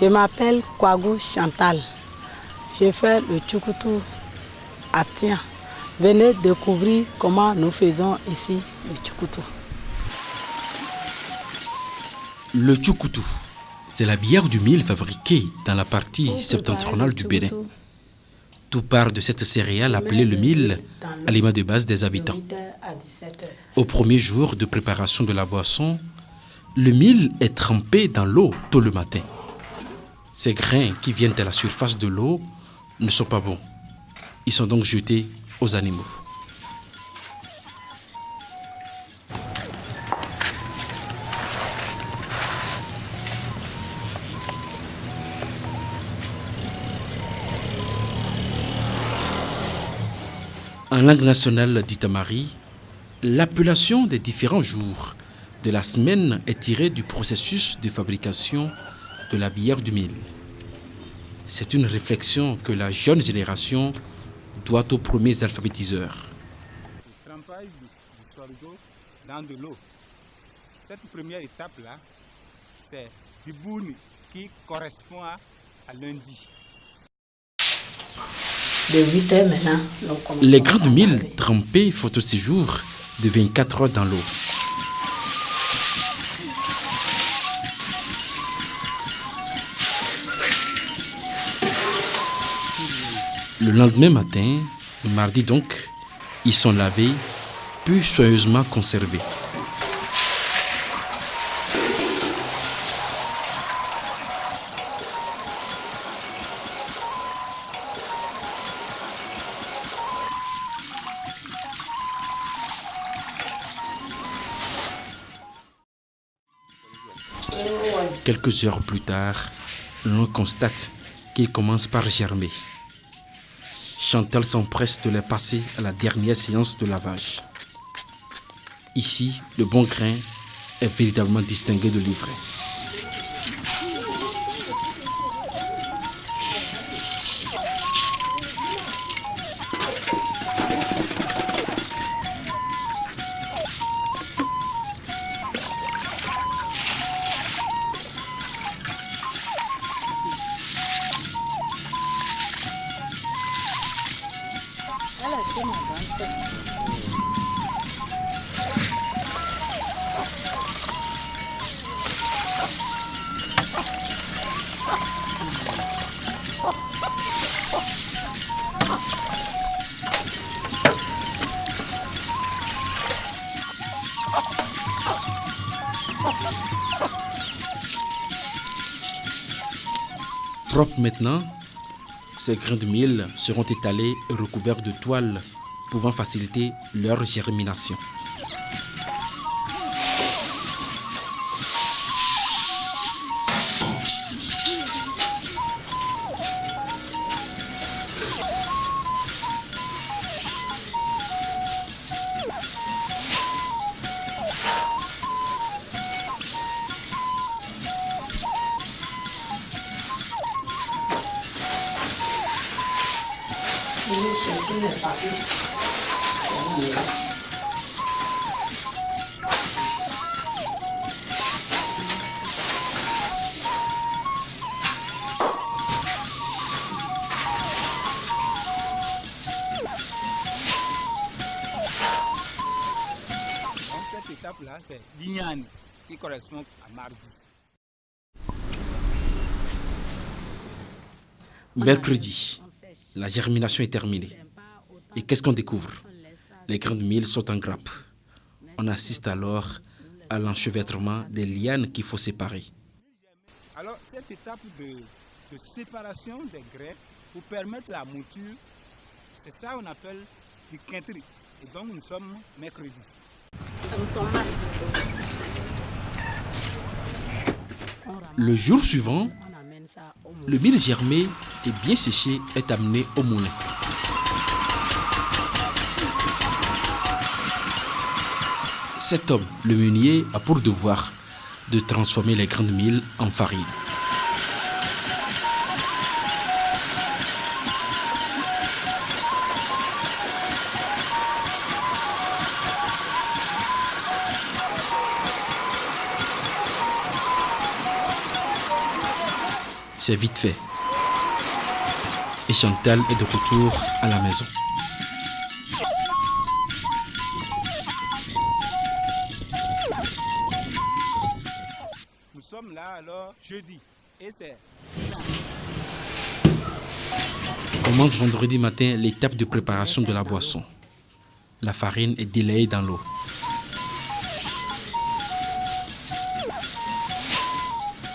Je m'appelle Kouagou Chantal. Je fais le tchoukoutou à Tien. Venez découvrir comment nous faisons ici le tchoukoutou. Le tchoukoutou, c'est la bière du mil fabriquée dans la partie septentrionale du Bénin. Tout part de cette céréale appelée le mil, aliment de base des habitants. Au premier jour de préparation de la boisson, le mil est trempé dans l'eau tôt le matin. Ces grains qui viennent de la surface de l'eau ne sont pas bons. Ils sont donc jetés aux animaux. En langue nationale d'Itamari, l'appellation des différents jours de la semaine est tirée du processus de fabrication de la bière du mil. C'est une réflexion que la jeune génération doit aux premiers alphabétiseurs. Le trempage du sorgho dans de l'eau. Cette première étape-là, c'est du bouni qui correspond à lundi. De 8 heures maintenant, nous commençons. Les grains de mil trempés font au séjour de 24 heures dans l'eau. Le lendemain matin, mardi donc, ils sont lavés, puis soigneusement conservés. Quelques heures plus tard, l'on constate qu'ils commencent par germer. Chantal s'empresse de les passer à la dernière séance de lavage. Ici, le bon grain est véritablement distingué de l'ivraie. Propres maintenant, ces grains de mil seront étalés et recouverts de toile pouvant faciliter leur germination. Cette étape-là, c'est l'ignane qui correspond à mardi. Mercredi, la germination est terminée. Et qu'est-ce qu'on découvre? Les grains de mil sont en grappe. On assiste alors à l'enchevêtrement des lianes qu'il faut séparer. Alors, cette étape de séparation des grains pour permettre la mouture, c'est ça qu'on appelle du quintri. Et donc, nous sommes mercredi. Le jour suivant, le mil germé et bien séché est amené au moulin. Cet homme, le meunier, a pour devoir de transformer les grains de mil en farine. c'est vite fait. Et Chantal est de retour à la maison. Nous sommes là alors jeudi et c'est... Commence vendredi matin l'étape de préparation de la boisson. La farine est délayée dans l'eau.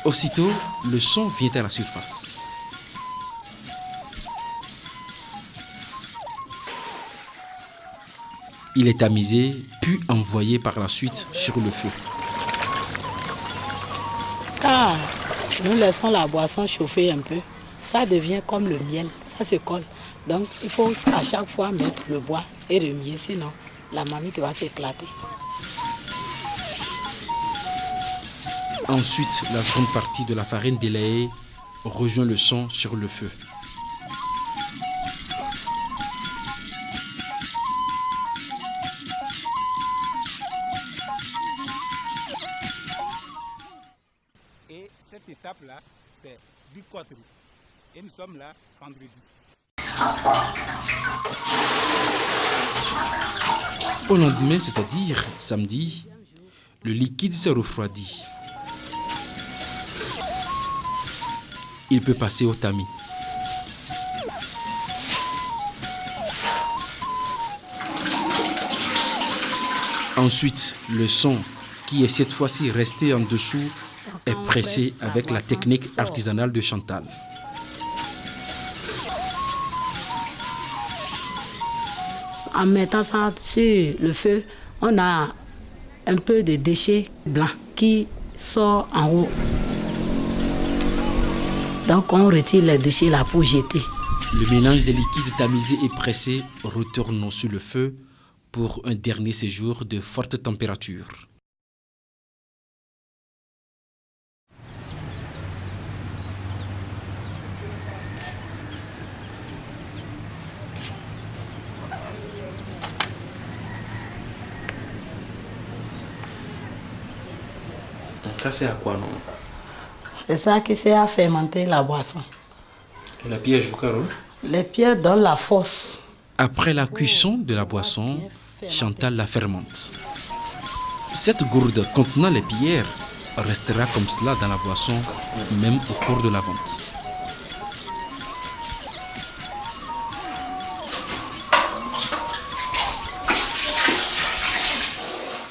Aussitôt, le son vient à la surface. Il est tamisé, puis envoyé par la suite sur le feu. Quand nous laissons la boisson chauffer un peu, ça devient comme le miel, ça se colle. Donc il faut à chaque fois mettre le bois et remuer, sinon la marmite va s'éclater. Ensuite, la seconde partie de la farine délayée rejoint le son sur le feu. Et cette étape-là, c'est du coterie. Et nous sommes là vendredi. Au lendemain, c'est-à-dire samedi, le liquide se refroidit. Il peut passer au tamis. Ensuite, le son, qui est cette fois-ci resté en dessous, est pressé avec la technique artisanale de Chantal. En mettant ça sur le feu, on a un peu de déchets blancs qui sortent en haut. Donc on retire les déchets là pour jeter. Le mélange des liquides tamisés et pressés retourne sur le feu pour un dernier séjour de forte température. Ça c'est à quoi, non? C'est ça qui sert à fermenter la boisson. Et la pierre joue quel rôle? Les pierres donnent la force. Après la cuisson de la boisson, Chantal la fermente. Cette gourde contenant les pierres restera comme cela dans la boisson, même au cours de la vente.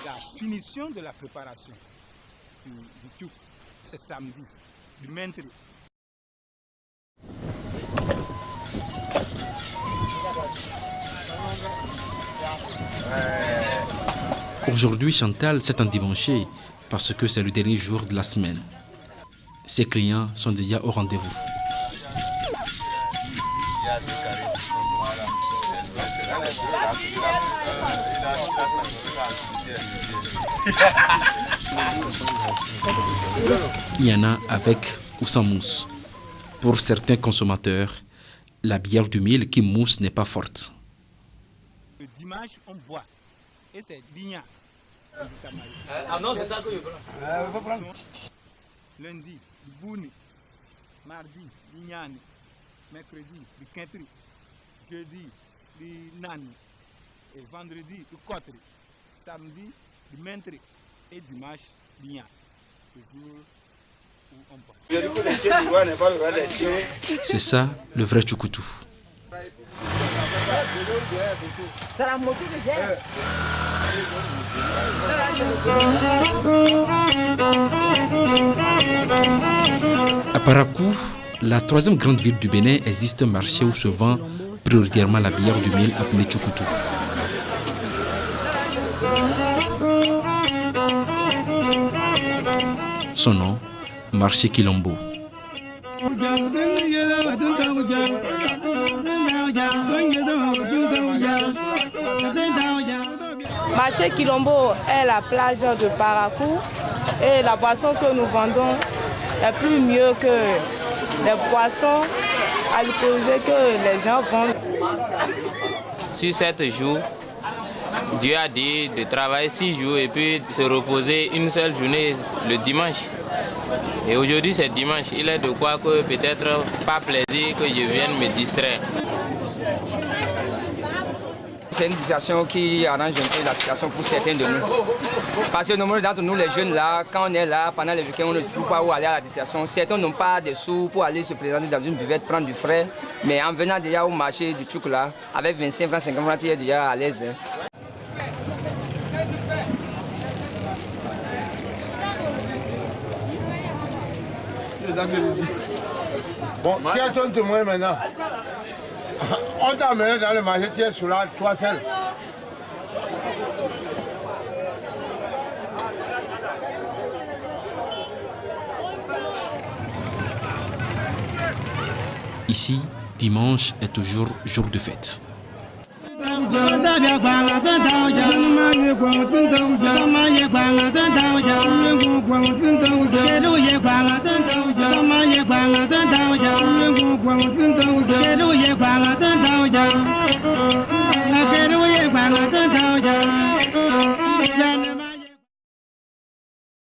La finition de la préparation du tchouk, c'est samedi, du mentri. Aujourd'hui, Chantal s'est endimanchée parce que c'est le dernier jour de la semaine. Ses clients sont déjà au rendez-vous. Il y en a avec ou sans mousse. Pour certains consommateurs, la bière du mil qui mousse n'est pas forte. Le dimanche, on boit. Et c'est l'igna. Ah non, c'est ça que je prends. Lundi, du bouni. Mardi, l'ignani. Mercredi, du quintri. Jeudi, du nani. Et vendredi, du kotri. Samedi, du mentri. Et dimanche, l'igna. Le jour où on boit. C'est ça, le vrai tchoukoutou. À Parakou, la troisième grande ville du Bénin, existe un marché où se vend prioritairement la bière du mil appelée tchoukoutou. Son nom, marché Kilombo. Marché Kilombo est la plage de Parakou et la boisson que nous vendons est plus mieux que les boissons alcoolisées que les gens vendent. Sur 7 jours, Dieu a dit de travailler 6 jours et puis de se reposer une seule journée le dimanche. Et aujourd'hui c'est dimanche, il est de quoi que peut-être pas plaisir que je vienne me distraire. C'est une situation qui arrange un peu la situation pour certains de nous. Parce que nombreux d'entre nous, les jeunes là, quand on est là, pendant les week-ends, on ne sait pas où aller à la distraction. Certains n'ont pas de sous pour aller se présenter dans une buvette, prendre du frais. Mais en venant déjà au marché du Tchouk là, avec 25 francs, 50 francs, tu es déjà à l'aise. Bon, qui est ton témoin maintenant? On t'a amené dans le marché, tu es sous là, toi seul. Ici, dimanche est toujours jour de fête.